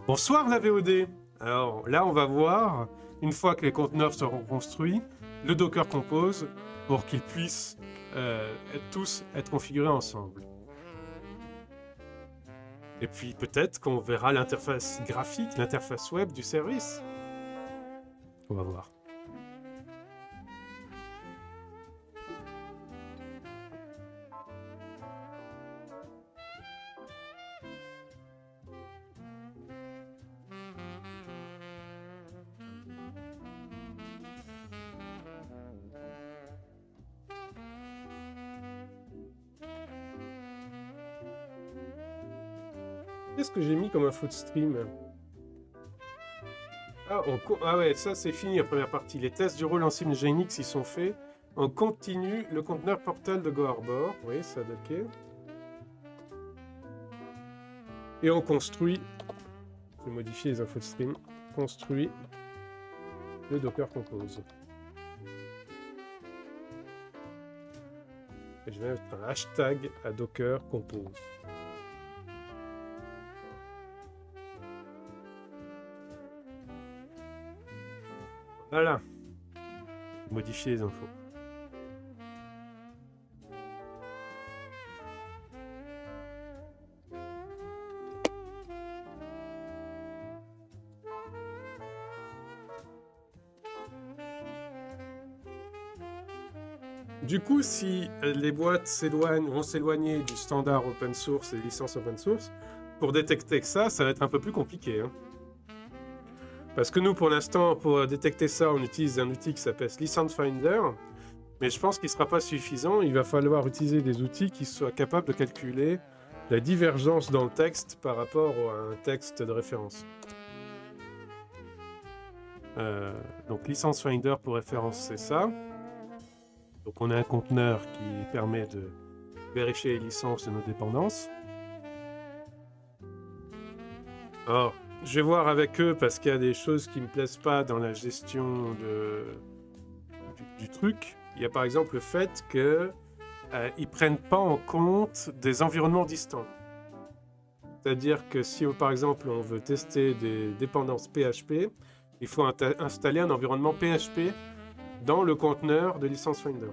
Bonsoir la VOD. Alors là, on va voir, une fois que les conteneurs seront construits, le Docker Compose pour qu'ils puissent tous être configurés ensemble. Et puis peut-être qu'on verra l'interface graphique, l'interface web du service. On va voir. Qu'est-ce que j'ai mis comme info de stream? Ah ouais, ça c'est fini la première partie. Les tests du rôle en Nginx, ils sont faits. On continue le conteneur Portal de GoHarbor. Oui, ça ok. Et on construit. Je vais modifier les infos de stream. Construit le Docker Compose. Et je vais mettre un hashtag à Docker Compose. Voilà. Modifier les infos. Du coup, si les boîtes vont s'éloigner du standard open source et licence open source, pour détecter que ça va être un peu plus compliqué. Hein. Parce que nous, pour l'instant, pour détecter ça, on utilise un outil qui s'appelle License Finder. Mais je pense qu'il ne sera pas suffisant. Il va falloir utiliser des outils qui soient capables de calculer la divergence dans le texte par rapport à un texte de référence. Donc License Finder pour référence, c'est ça. Donc on a un conteneur qui permet de vérifier les licences de nos dépendances. Alors, je vais voir avec eux parce qu'il y a des choses qui ne me plaisent pas dans la gestion du truc. Il y a par exemple le fait qu'ils ne prennent pas en compte des environnements distants. C'est-à-dire que si par exemple on veut tester des dépendances PHP, il faut installer un environnement PHP dans le conteneur de License Finder.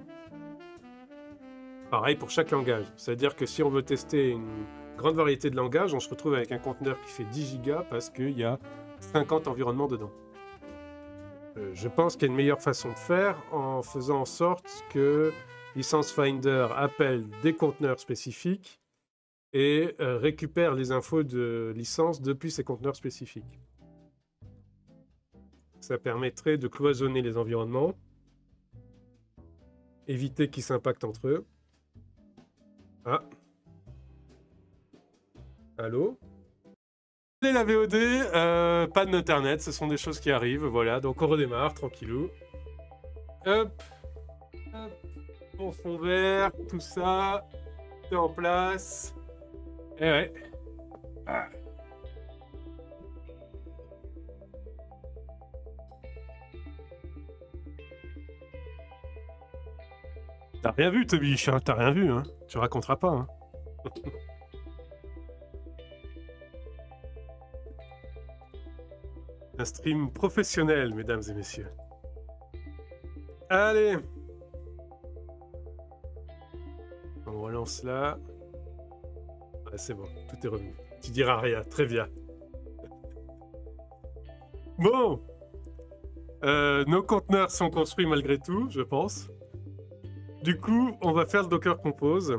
Pareil pour chaque langage. C'est-à-dire que si on veut tester une grande variété de langages, on se retrouve avec un conteneur qui fait 10 gigas parce qu'il y a 50 environnements dedans. Je pense qu'il y a une meilleure façon de faire en faisant en sorte que License Finder appelle des conteneurs spécifiques et récupère les infos de licence depuis ces conteneurs spécifiques. Ça permettrait de cloisonner les environnements, éviter qu'ils s'impactent entre eux. Ah. Allô? La VOD, pas d'internet, ce sont des choses qui arrivent, voilà, donc on redémarre, tranquillou. Hop, hop, mon fond vert, tout ça, c'est en place. Et ouais. Ah. T'as rien vu, Toby, t'as rien vu, hein. Tu raconteras pas, hein. Un stream professionnel, mesdames et messieurs. Allez. On relance là. Ah, c'est bon, tout est revenu. Tu diras rien, très bien. Bon. Nos conteneurs sont construits malgré tout, je pense. Du coup, on va faire le Docker Compose.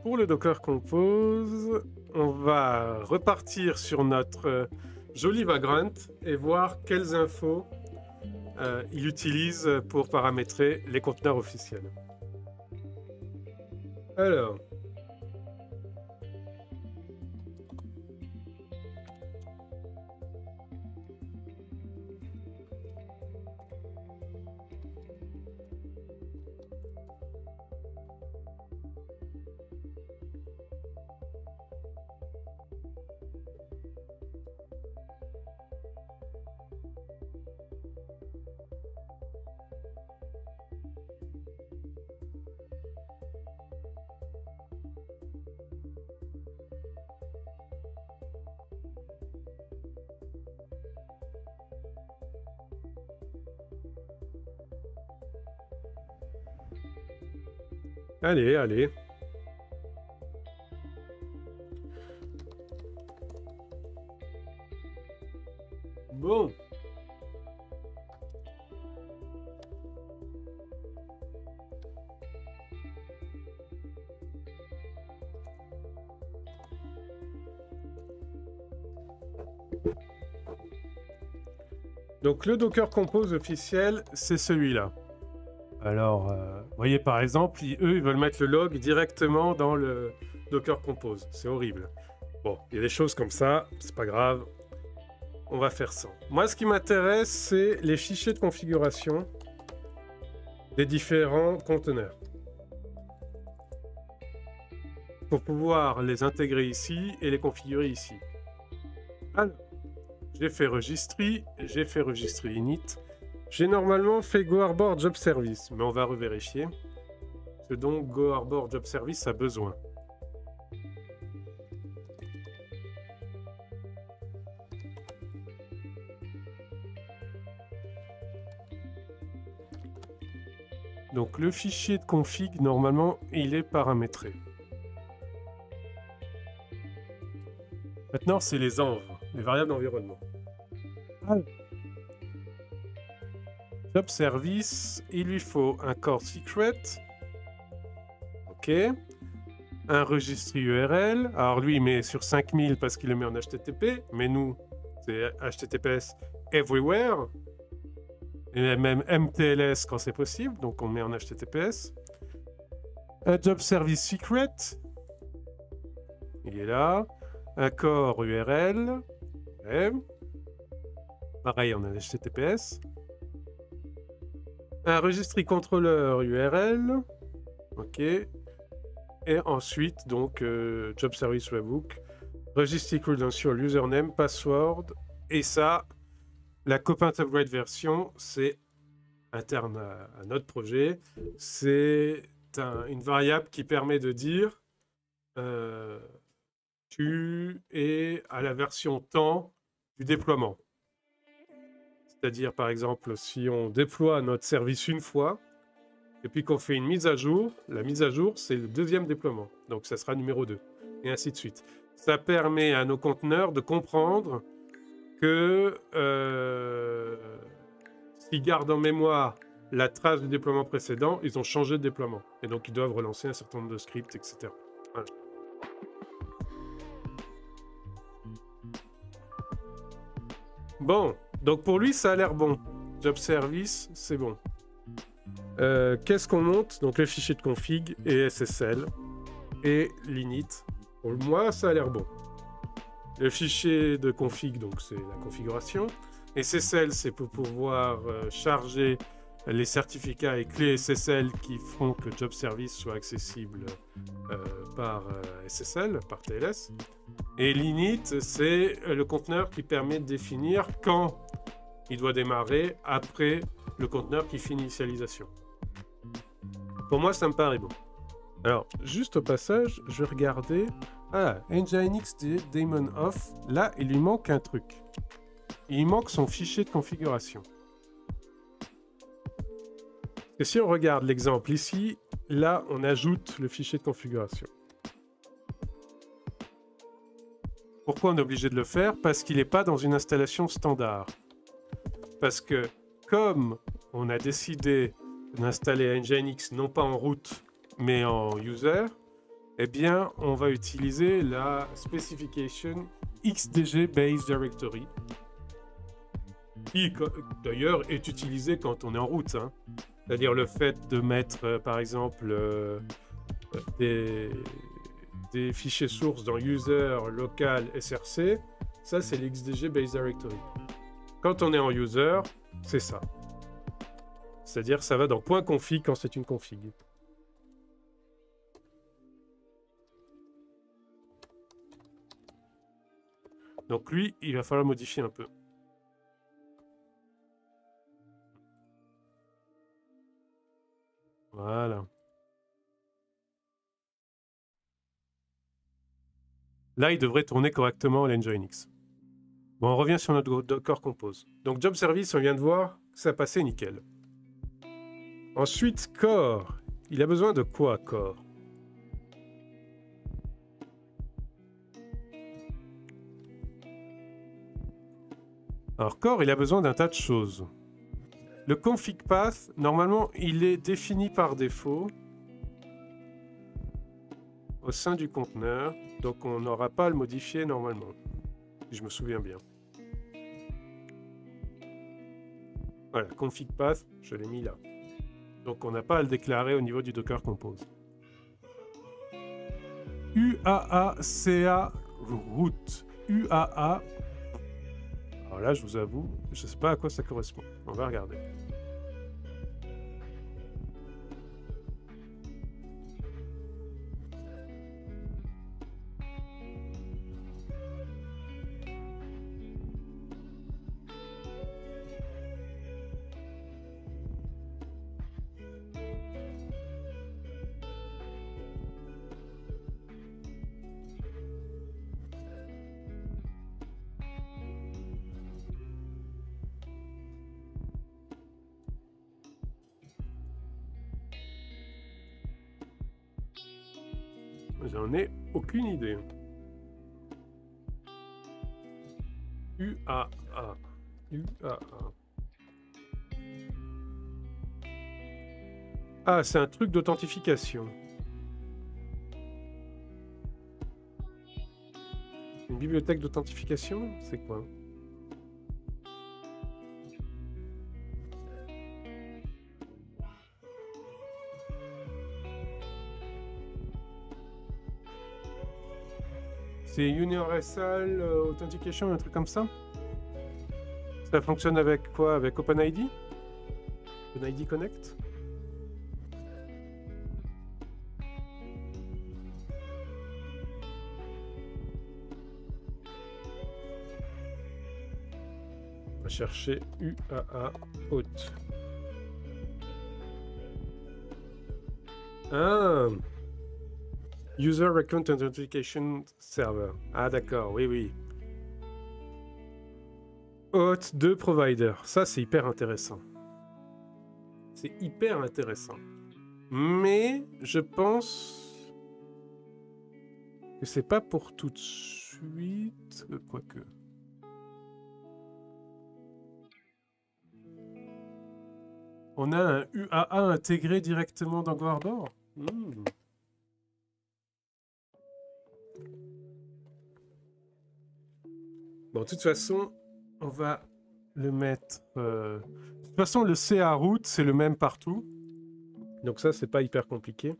Pour le Docker Compose, on va repartir sur notre joli Vagrant et voir quelles infos il utilise pour paramétrer les conteneurs officiels. Alors... Allez, allez. Bon. Donc le Docker Compose officiel, c'est celui-là. Alors, vous voyez par exemple, eux, ils veulent mettre le log directement dans le Docker Compose. C'est horrible. Bon, il y a des choses comme ça, c'est pas grave. On va faire sans. Moi, ce qui m'intéresse, c'est les fichiers de configuration des différents conteneurs. Pour pouvoir les intégrer ici et les configurer ici. Alors, j'ai fait registry, j'ai fait registry init. J'ai normalement fait Go Arbor Job Service, mais on va revérifier ce dont Go Arbor Job Service a besoin. Donc le fichier de config, normalement, il est paramétré. Maintenant, c'est les env, les variables d'environnement. Job Service, il lui faut un core secret. Ok. Un registry URL. Alors lui, il met sur 5000 parce qu'il le met en HTTP. Mais nous, c'est HTTPS everywhere. Et même MTLS quand c'est possible. Donc on met en HTTPS. Un Job Service Secret. Il est là. Un core URL. Ouais. Pareil, on a HTTPS. Un registry controller URL. Ok. Et ensuite, donc, Job Service Webhook. Registry credential, username, password. Et ça, la Copint Upgrade version, c'est interne à notre projet. C'est une variable qui permet de dire tu es à la version temps du déploiement. C'est-à-dire, par exemple, si on déploie notre service une fois, et puis qu'on fait une mise à jour, la mise à jour, c'est le deuxième déploiement. Donc, ça sera numéro 2, et ainsi de suite. Ça permet à nos conteneurs de comprendre que s'ils gardent en mémoire la trace du déploiement précédent, ils ont changé de déploiement. Et donc, ils doivent relancer un certain nombre de scripts, etc. Voilà. Bon, donc pour lui, ça a l'air bon. Job Service, c'est bon. Qu'est-ce qu'on monte? Donc le fichier de config et SSL et l'init. Pour moi, ça a l'air bon. Le fichier de config, donc c'est la configuration. SSL, c'est pour pouvoir charger les certificats et clés SSL qui feront que Job Service soit accessible par SSL, par TLS. Et l'init, c'est le conteneur qui permet de définir quand il doit démarrer après le conteneur qui fait initialisation. Pour moi, ça me paraît bon. Alors, juste au passage, je vais regarder. Ah, Nginx daemon off. Là, il lui manque un truc. Il manque son fichier de configuration. Et si on regarde l'exemple ici, là, on ajoute le fichier de configuration. Pourquoi on est obligé de le faire? Parce qu'il n'est pas dans une installation standard. Parce que comme on a décidé d'installer Nginx non pas en root, mais en user, eh bien, on va utiliser la specification XDG Base Directory, qui d'ailleurs est utilisée quand on est en route. Hein. C'est-à-dire le fait de mettre, par exemple, des fichiers sources dans user, local, src, ça c'est l'XDG Base Directory. Quand on est en user, c'est ça. C'est-à-dire ça va dans .config quand c'est une config. Donc lui, il va falloir modifier un peu. Voilà. Là, il devrait tourner correctement l'Nginx. Bon, on revient sur notre Docker Compose. Donc Job Service, on vient de voir, ça passait nickel. Ensuite, Core. Il a besoin de quoi, Core? Alors, Core, il a besoin d'un tas de choses. Le config path, normalement, il est défini par défaut au sein du conteneur. Donc, on n'aura pas à le modifier normalement, si je me souviens bien. Voilà, config path, je l'ai mis là. Donc, on n'a pas à le déclarer au niveau du Docker Compose. UAA-CA root. UAA. Alors là, je vous avoue, je ne sais pas à quoi ça correspond. On va regarder. J'en ai aucune idée. UAA. UAA. Ah, c'est un truc d'authentification. Une bibliothèque d'authentification? C'est quoi? C'est Universal Authentication, un truc comme ça? Ça fonctionne avec quoi? Avec OpenID? OpenID Connect? On va chercher UAA Auth. Ah! User Account Authentication Server. Ah d'accord, oui, oui. Auth 2 Provider. Ça, c'est hyper intéressant. C'est hyper intéressant. Mais je pense que c'est pas pour tout de suite. Quoique. On a un UAA intégré directement dans Guardor. Bon, de toute façon, on va le mettre... De toute façon, le CA root, c'est le même partout. Donc ça, c'est pas hyper compliqué.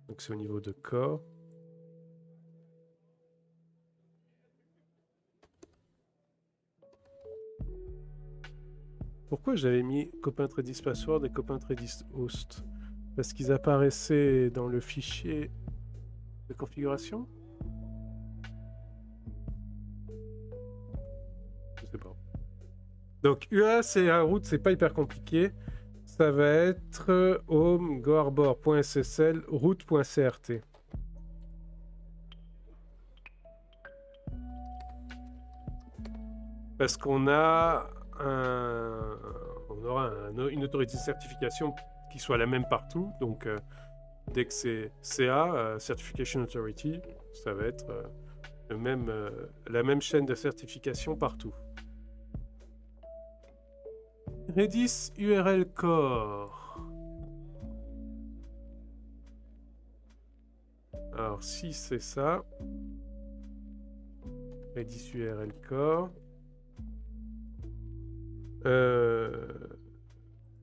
Donc c'est au niveau de core. Pourquoi j'avais mis copain Redis password et copain Redis host? Parce qu'ils apparaissaient dans le fichier de configuration? Je sais pas. Donc UA, c'est un route, c'est pas hyper compliqué. Ça va être home goarbor.ssl route.crt. Parce qu'on a on aura une autorité de certification qui soit la même partout. Donc, dès que c'est CA, Certification Authority, ça va être la même chaîne de certification partout. Redis URL Core. Alors, si c'est ça, Redis URL Core.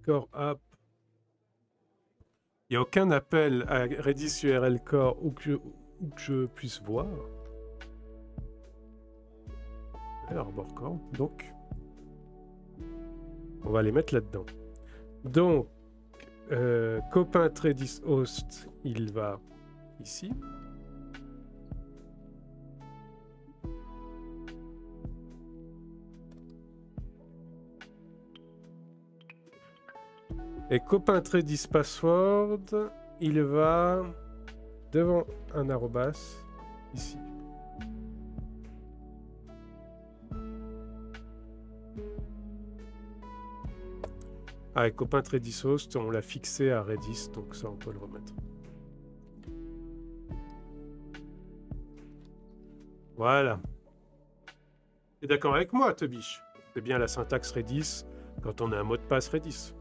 Core App. Il n'y a aucun appel à Redis URL Core où que je puisse voir. Arbor Core, donc on va les mettre là-dedans. Donc, copain Redis Host, il va ici. Et copain Redis password, il va devant un arrobas ici. Avec copain Redis Host, on l'a fixé à Redis, donc ça on peut le remettre. Voilà. T'es d'accord avec moi, Tobiche? C'est bien la syntaxe Redis quand on a un mot de passe Redis.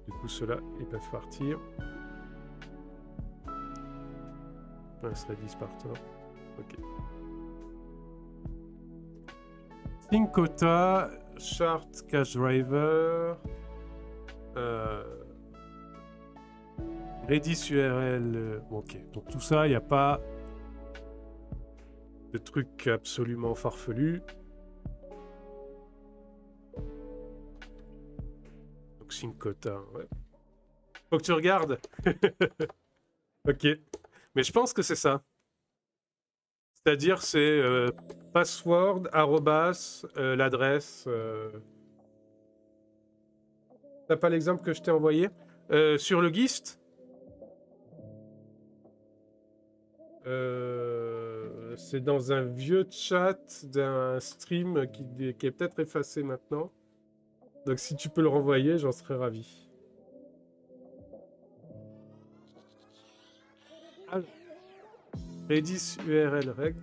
Du coup, ceux-là, ils peuvent partir. Passe Redis partant. Ok. Syncota, Chart Cache Driver, Redis URL. Ok, donc tout ça, il n'y a pas de truc absolument farfelu. Donc Syncota, ouais. Faut que tu regardes. Ok, mais je pense que c'est ça. C'est-à-dire, c'est password, arrobas, l'adresse. T'as pas l'exemple que je t'ai envoyé sur le GIST? C'est dans un vieux chat d'un stream qui est peut-être effacé maintenant. Donc si tu peux le renvoyer, j'en serais ravi. Alors, Redis URL reg.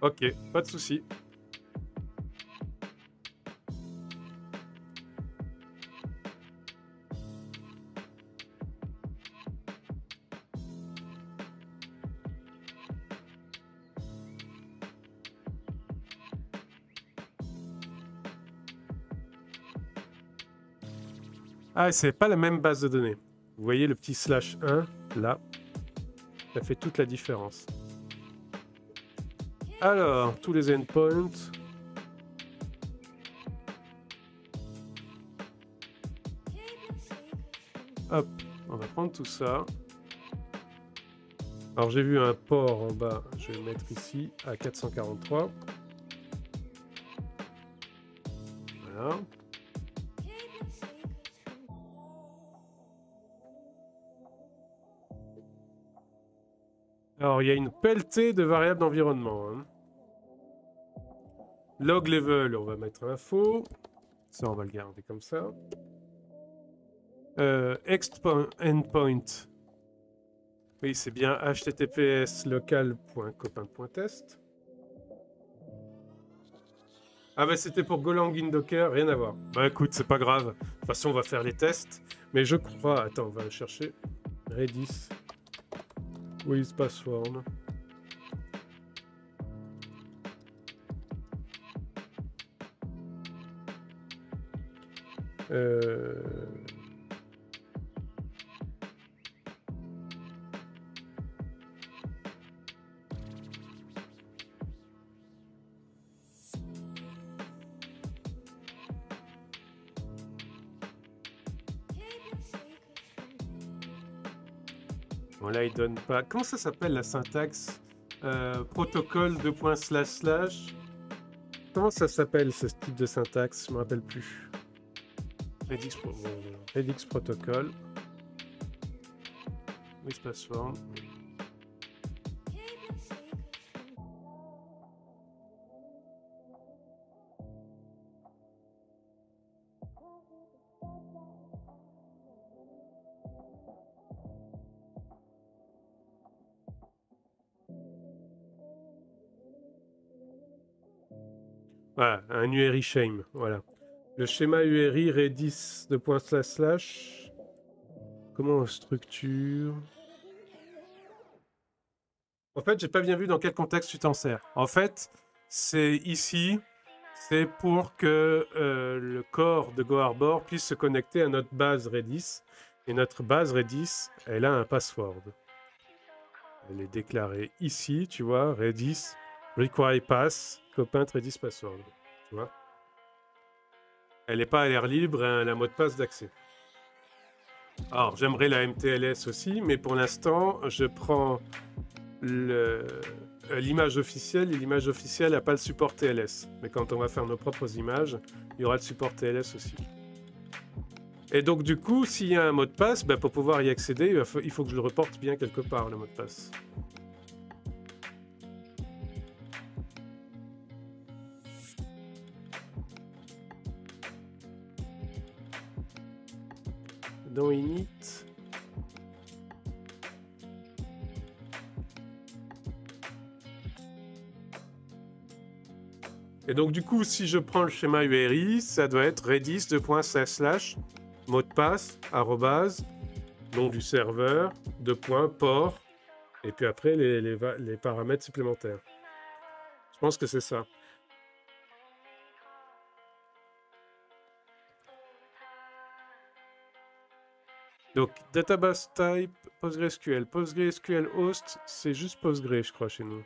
Ok, pas de souci. Ah, c'est pas la même base de données. Vous voyez le petit /1 là, ça fait toute la différence. Alors, tous les endpoints. Hop, on va prendre tout ça. Alors j'ai vu un port en bas, je vais le mettre ici à 443. Voilà. Alors il y a une pelletée de variables d'environnement. Hein. Log level, on va mettre info. Ça, on va le garder comme ça. Endpoint. Oui, c'est bien https local.copain.test. Ah bah c'était pour Golang in Docker, rien à voir. Bah écoute, c'est pas grave. De toute façon, on va faire les tests. Mais je crois... Attends, on va le chercher. Redis. With password. Bon là, il donne pas... Comment ça s'appelle la syntaxe protocole //. Comment ça s'appelle ce type de syntaxe? Je me rappelle plus. Redis protocol. With password. Voilà, un URI shame, voilà. Le schéma URI Redis de //. Comment on structure? En fait, j'ai pas bien vu dans quel contexte tu t'en sers. En fait, c'est ici, c'est pour que le corps de GoHarbor puisse se connecter à notre base Redis. Et notre base Redis, elle a un password. Elle est déclarée ici, tu vois, Redis, require pass, copain Redis password. Tu vois? Elle n'est pas à l'air libre, elle a un mot de passe d'accès. Alors, j'aimerais la MTLS aussi, mais pour l'instant, je prends l'image officielle, et l'image officielle n'a pas le support TLS. Mais quand on va faire nos propres images, il y aura le support TLS aussi. Et donc, du coup, s'il y a un mot de passe, ben, pour pouvoir y accéder, il faut que je le reporte bien quelque part, le mot de passe. dans init. Et donc du coup, si je prends le schéma URI, ça doit être redis mot de passe arrobase nom du serveur port et puis après les paramètres supplémentaires. Je pense que c'est ça. Donc database type PostgreSQL. PostgreSQL host, c'est juste Postgre, je crois, chez nous.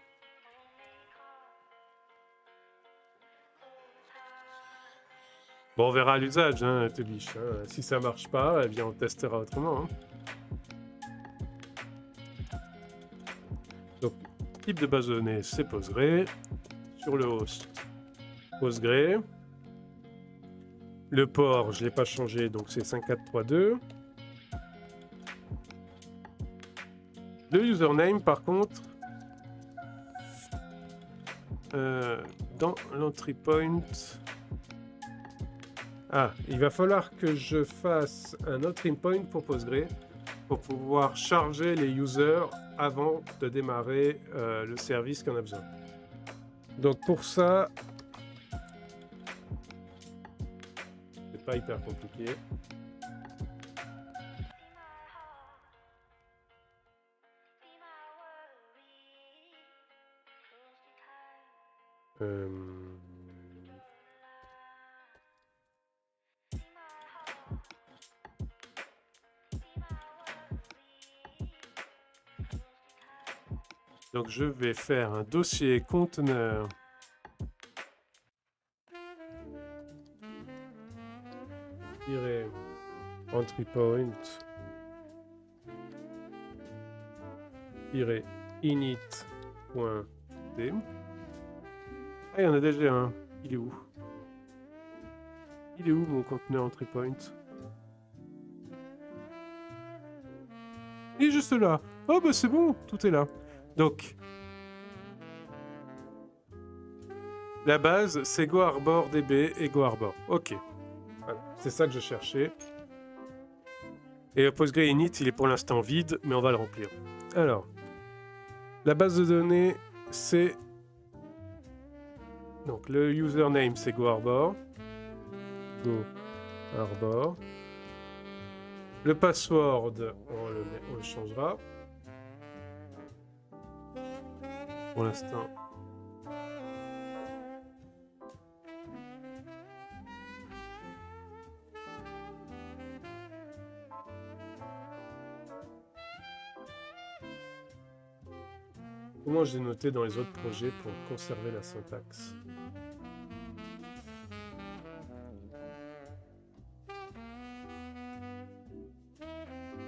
Bon, on verra à l'usage, hein, Tulich, hein. Si ça marche pas, eh bien on testera autrement. Hein. Donc, type de base de données, c'est Postgre. Sur le host, Postgre. Le port, je ne l'ai pas changé, donc c'est 5432. Le username, par contre, dans l'entry point... Ah, il va falloir que je fasse un entry point pour Postgre pour pouvoir charger les users avant de démarrer le service qu'on a besoin. Donc pour ça, c'est pas hyper compliqué. Donc je vais faire un dossier conteneur entry point init.d. Ah, il y en a déjà un. Il est où? Il est où mon conteneur entry point? Il est juste là. Oh bah c'est bon, tout est là. Donc, la base, c'est GoArborDB et GoArbor. Ok. Voilà. C'est ça que je cherchais. Et le Postgre init, il est pour l'instant vide, mais on va le remplir. Alors, la base de données, c'est... Donc, le username, c'est GoArbor. GoArbor. Le password, on le changera. Pour l'instant. Comment j'ai noté dans les autres projets pour conserver la syntaxe?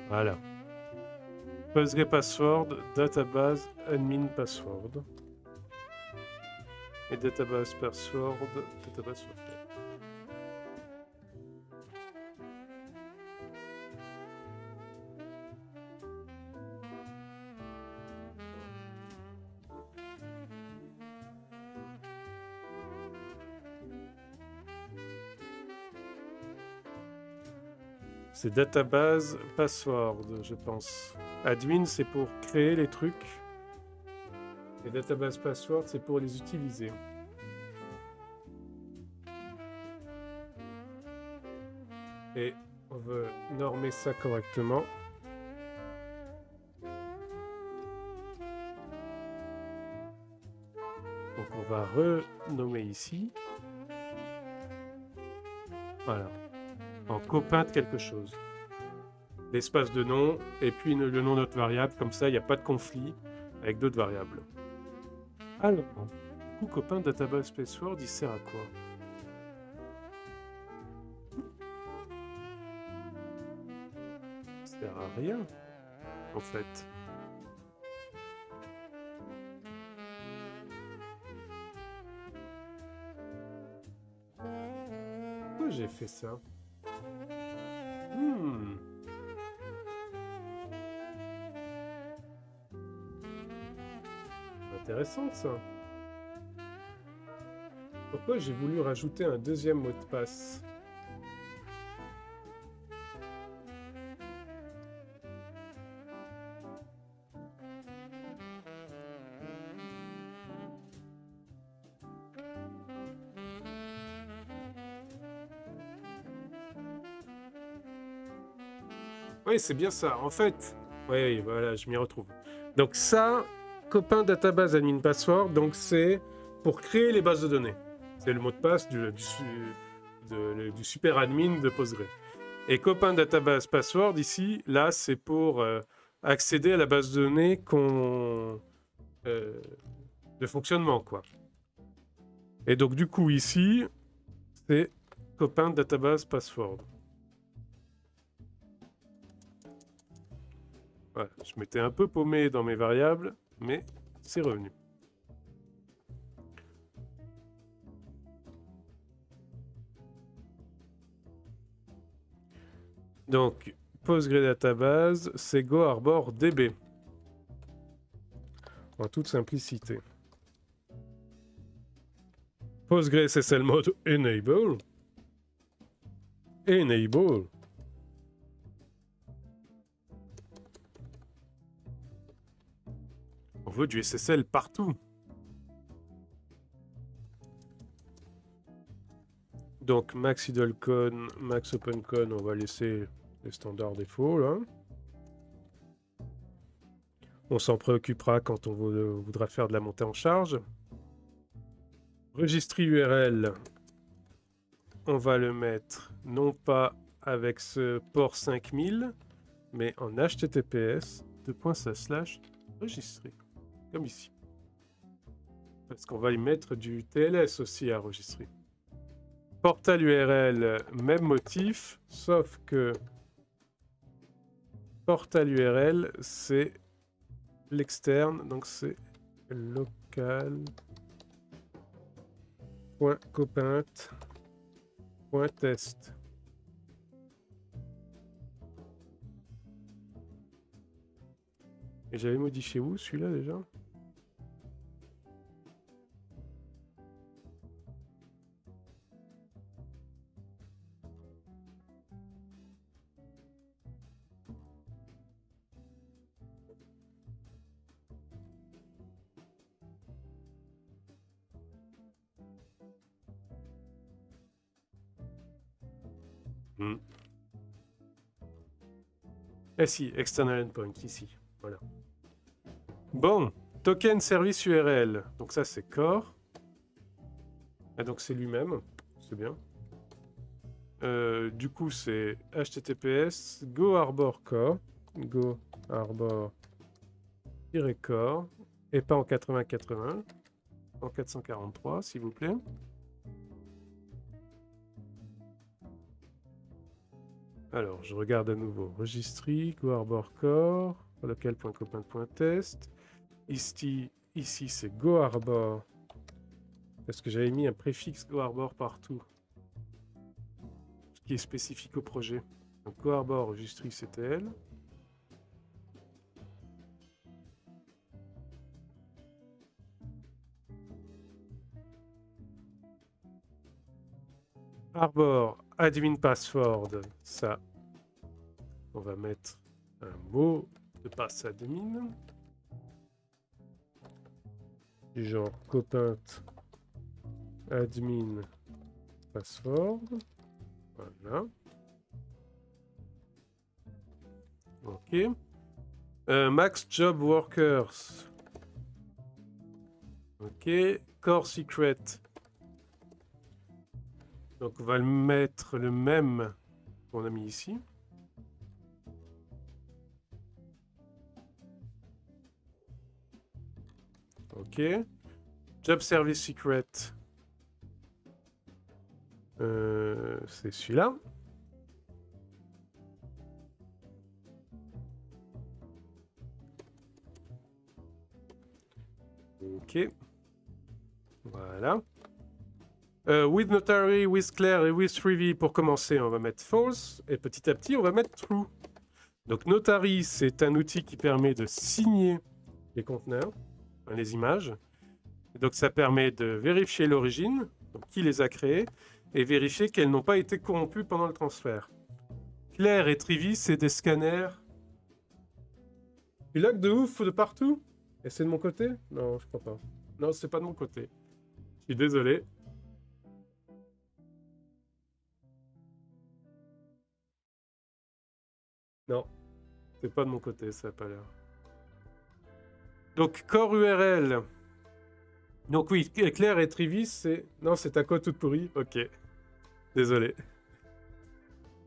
Voilà. Postgre password, database admin password. Et database password, database password. C'est database password, je pense. Admin, c'est pour créer les trucs. Et database password, c'est pour les utiliser. Et on veut normer ça correctement. Donc on va renommer ici. Voilà. En copain de quelque chose. L'espace de nom et puis le nom de notre variable. Comme ça, il n'y a pas de conflit avec d'autres variables. Alors, du coup, copain database password, il sert à quoi? Il sert à rien, en fait. Pourquoi j'ai fait ça? Intéressant ça. Pourquoi j'ai voulu rajouter un deuxième mot de passe? Oui, c'est bien ça. En fait, oui, voilà, je m'y retrouve. Donc ça, copain database admin password, donc c'est pour créer les bases de données. C'est le mot de passe du super admin de Postgre. Et copain database password ici, là, c'est pour accéder à la base de données de fonctionnement, quoi. Et donc du coup ici, c'est copain database password. Voilà, je m'étais un peu paumé dans mes variables, mais c'est revenu. Donc, Postgre Database, c'est Go Arbor DB. En toute simplicité. Postgre SSL mode Enable. Enable. On veut du SSL partout. Donc, max idlecon, max opencon, on va laisser les standards défauts, là. On s'en préoccupera quand on voudra faire de la montée en charge. Registry URL, on va le mettre non pas avec ce port 5000, mais en HTTPS registry, comme ici. Parce qu'on va y mettre du TLS aussi à registrer. Portal URL, même motif, sauf que portal URL, c'est l'externe, donc c'est local.copint.test. Et j'avais modifié où celui-là déjà? Eh si, external endpoint, ici. Voilà. Bon, token service URL. Donc ça, c'est core. Et donc c'est lui-même. C'est bien. Du coup, c'est HTTPS Go Arbor Core. Go Arbor-core. Et pas en 8080. En 443, s'il vous plaît. Alors, je regarde à nouveau. Registry, Go Arbor Core, local.copain.test. Ici c'est Go Arbor. Parce que j'avais mis un préfixe Go Arbor partout. Ce qui est spécifique au projet. Donc, Go Arbor, Registry CTL. Arbor, admin password, ça, on va mettre un mot de passe admin. Du genre copain admin password. Voilà. Ok. Max job workers. Ok. Core secret. Donc on va le mettre le même qu'on a mis ici. Ok. Job service secret. C'est celui-là. Ok. Voilà. With notary, with clear et with 3V, pour commencer, on va mettre false. Et petit à petit, on va mettre true. Donc notary, c'est un outil qui permet de signer les conteneurs, les images. Et donc ça permet de vérifier l'origine, donc qui les a créées, et vérifier qu'elles n'ont pas été corrompues pendant le transfert. Claire et Trivi, c'est des scanners. Tu lag de ouf de partout? Et c'est de mon côté? Non, je crois pas. Non, c'est pas de mon côté. Je suis désolé. Non, c'est pas de mon côté, ça n'a pas l'air. Donc, core URL. Donc oui, Claire et Trivis, c'est... Non, c'est ta code toute pourrie. Ok, désolé.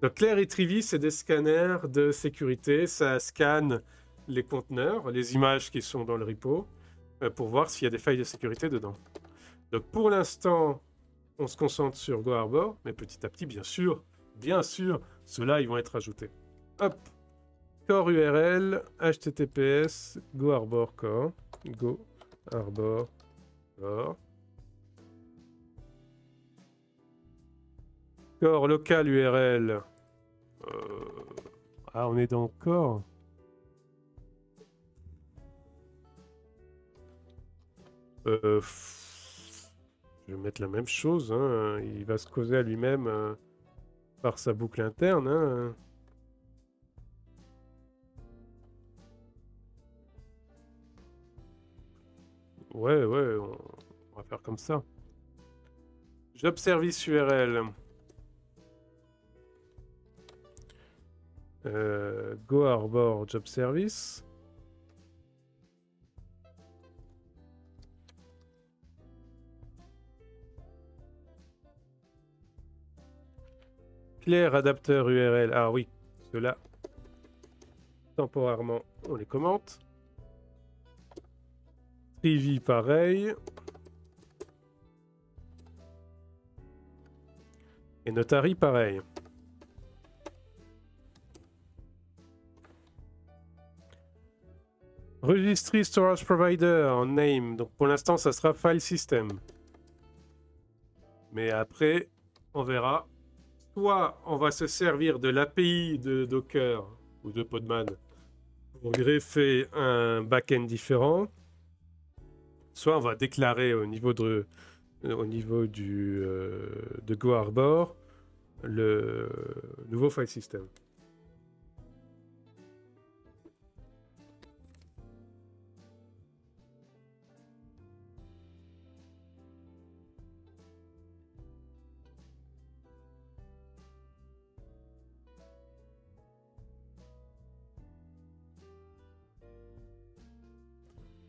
Donc Claire et Trivis, c'est des scanners de sécurité. Ça scanne les conteneurs, les images qui sont dans le repo, pour voir s'il y a des failles de sécurité dedans. Donc pour l'instant, on se concentre sur GoHarbor, mais petit à petit, bien sûr, ceux-là, ils vont être ajoutés. Hop, core URL, HTTPS, GoHarbor core, GoHarbor core. Core local URL. Ah, on est dans core. Je vais mettre la même chose. Hein. Il va se causer à lui-même par sa boucle interne. Hein. Ouais, on va faire comme ça. Job service URL. GoHarbor job service. Claire adapteur URL. Ah oui, ceux-là, temporairement, on les commente. Trivi, pareil. Et Notary, pareil. Registry Storage Provider en name. Donc pour l'instant, ça sera File System. Mais après, on verra. Soit on va se servir de l'API de Docker ou de Podman pour greffer un backend différent. Soit on va déclarer au niveau de GoHarbor le nouveau file system.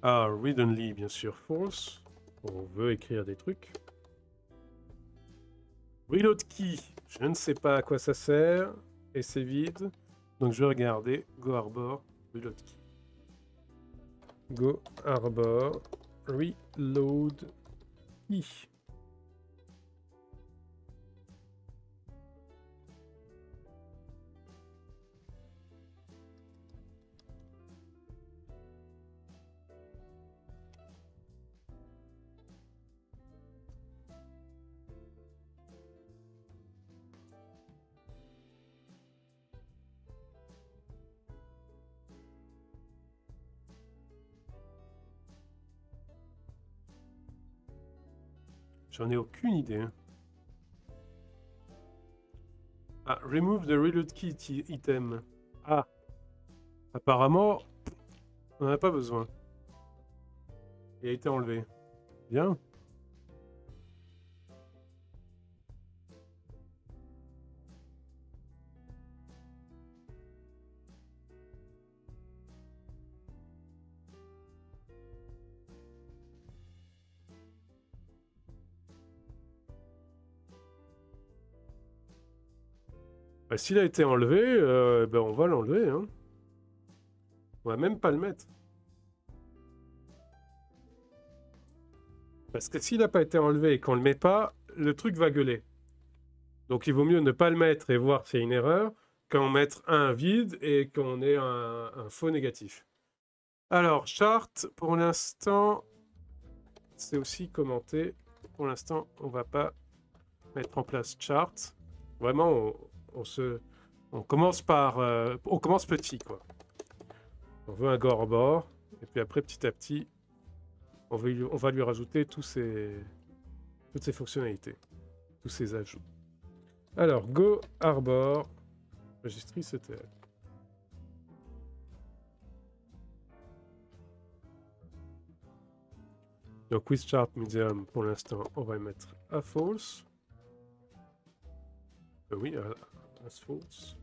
Ah, read only, bien sûr, false. On veut écrire des trucs. Reload key, je ne sais pas à quoi ça sert. Et c'est vide. Donc je vais regarder GoHarbor reload key. GoHarbor reload key. J'en ai aucune idée. Ah, remove the reload key item. Ah, apparemment, on n'en a pas besoin. Il a été enlevé. Bien. Bah, s'il a été enlevé, ben on va l'enlever. Hein. On va même pas le mettre. Parce que s'il n'a pas été enlevé et qu'on le met pas, le truc va gueuler. Donc il vaut mieux ne pas le mettre et voir s'il y a une erreur qu'en mettre un vide et qu'on ait un faux négatif. Alors, chart, pour l'instant, c'est aussi commenté. Pour l'instant, on va pas mettre en place chart. Vraiment, on commence par... on commence petit, quoi. On veut un GoHarbor, et puis après, petit à petit, on va lui rajouter toutes ces fonctionnalités, tous ces ajouts. Alors, GoHarbor, registry CTL. Donc, with chart medium, pour l'instant, on va mettre à false. Oui, as false.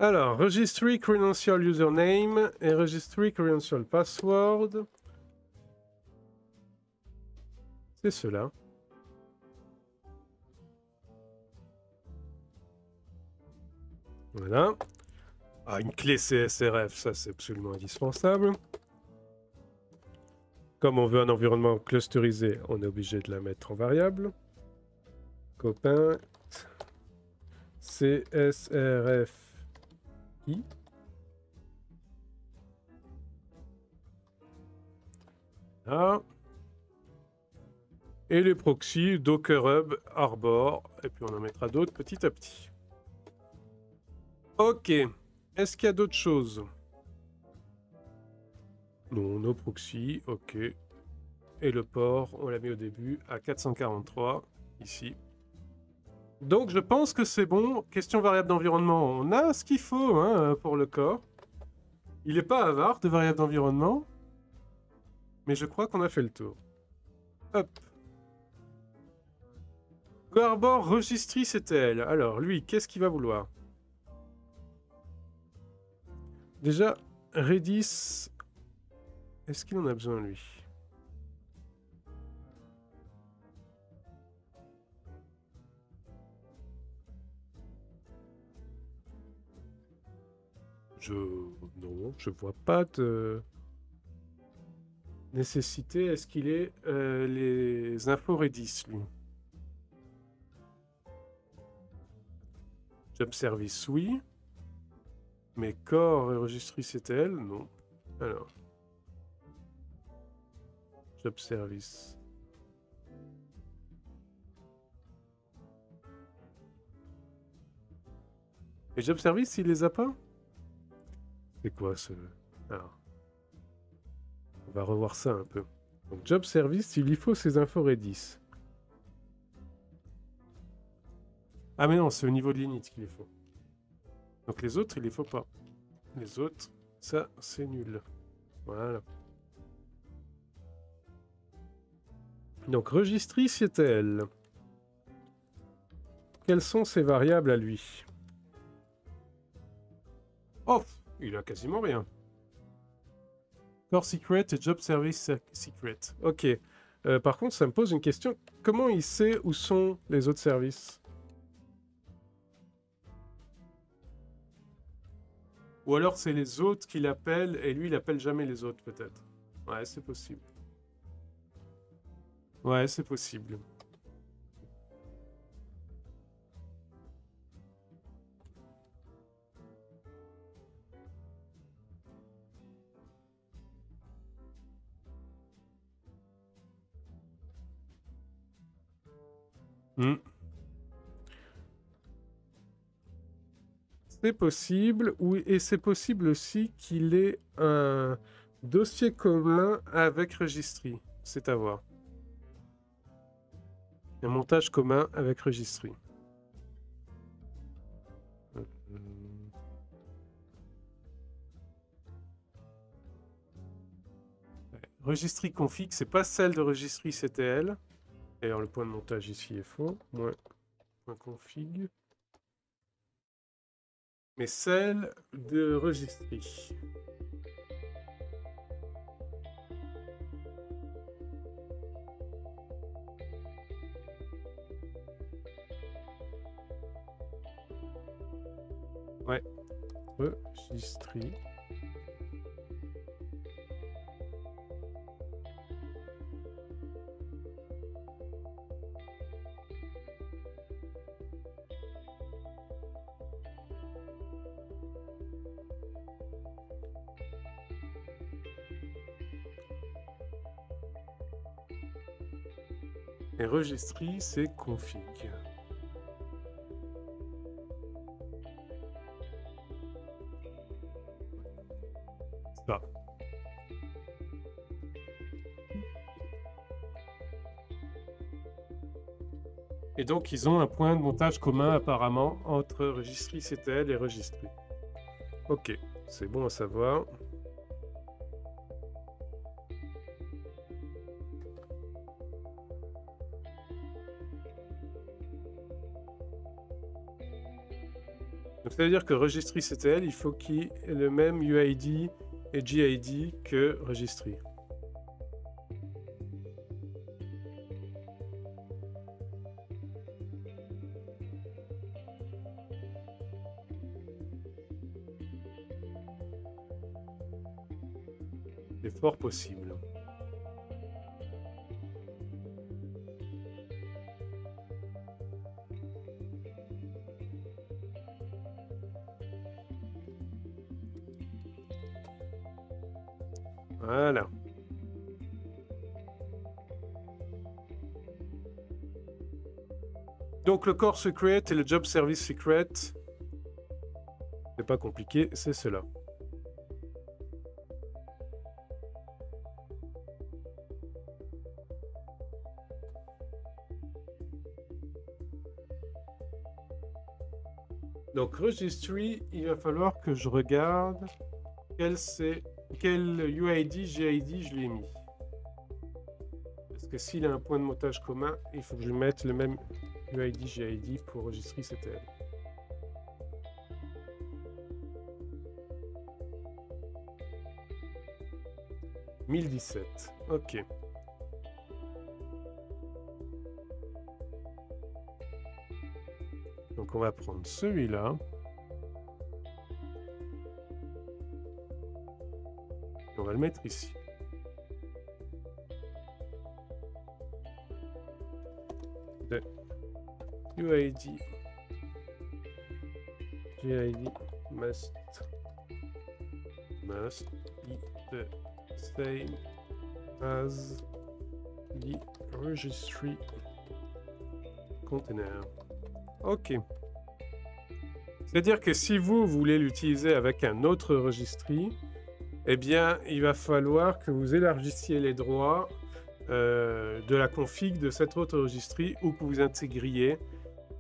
Alors, registry credential username et registry credential password. C'est cela. Voilà. Ah, une clé CSRF, ça c'est absolument indispensable. Comme on veut un environnement clusterisé, on est obligé de la mettre en variable. Copain CSRF I. Là. Et les proxys, Docker Hub, Arbor, et puis on en mettra d'autres petit à petit. Ok, est-ce qu'il y a d'autres choses? Non, nos proxys, ok. Et le port, on l'a mis au début à 443, ici. Donc je pense que c'est bon. Question variable d'environnement, on a ce qu'il faut hein, pour le corps. Il n'est pas avare de variable d'environnement, mais je crois qu'on a fait le tour. Hop. Arbor registry CTL. Alors lui, qu'est-ce qu'il va vouloir? Déjà, Redis, est-ce qu'il en a besoin lui? Non, je vois pas de nécessité. Est-ce qu'il est les infos Redis lui? Job service, oui. Mais core et registry CTL, non. Alors. Job service. Et job service, il les a pas? C'est quoi ce... Alors. On va revoir ça un peu. Donc job service, il lui faut ces infos Redis. Ah mais non, c'est au niveau de l'init qu'il les faut. Donc les autres, il les faut pas. Les autres, ça, c'est nul. Voilà. Donc registry CTL. Quelles sont ces variables à lui? Oh, il a quasiment rien. Core secret et job service secret. Ok. Par contre, ça me pose une question. Comment il sait où sont les autres services? Ou alors c'est les autres qui l'appellent et lui, il appelle jamais les autres, peut-être. Ouais, c'est possible. Ouais, c'est possible. C'est possible, oui, et c'est possible aussi qu'il ait un dossier commun avec Registry. C'est à voir. Un montage commun avec Registry. Registry config, c'est pas celle de Registry CTL. D'ailleurs, le point de montage ici est faux. Moins point config. Mais celle de Registry. Ouais. Registry. Et Registry, c'est config. Ça. Et donc, ils ont un point de montage commun apparemment entre Registry CTL et Registry. Ok, c'est bon à savoir. Donc C'est-à-dire que registry.ctl, il faut qu'il ait le même UID et GID que registry. C'est fort possible. Voilà. Donc le core secret et le job service secret, c'est pas compliqué, c'est cela. Donc registry, il va falloir que je regarde quel UID, GID je lui ai mis. Parce que s'il a un point de montage commun, il faut que je mette le même UID, GID pour registry.ctl. « 1017 ». Ok. Donc on va prendre celui-là. On va le mettre ici. The UID GID must be the same as the registry container. Ok. C'est-à-dire que si vous voulez l'utiliser avec un autre registry, eh bien, il va falloir que vous élargissiez les droits de la config de cette autre registry ou que vous intégriez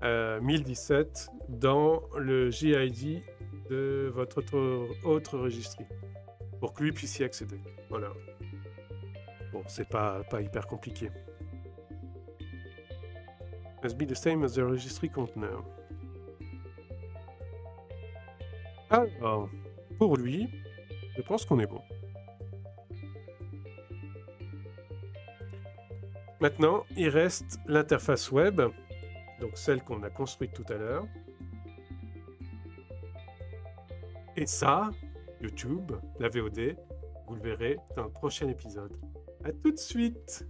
1017 dans le GID de votre autre registry pour que lui puisse y accéder. Voilà. Bon, c'est pas hyper compliqué. Must be the same as the registry container. Alors, pour lui, je pense qu'on est bon. Maintenant, il reste l'interface web, donc celle qu'on a construite tout à l'heure. Et ça, YouTube, la VOD, vous le verrez dans le prochain épisode. À tout de suite!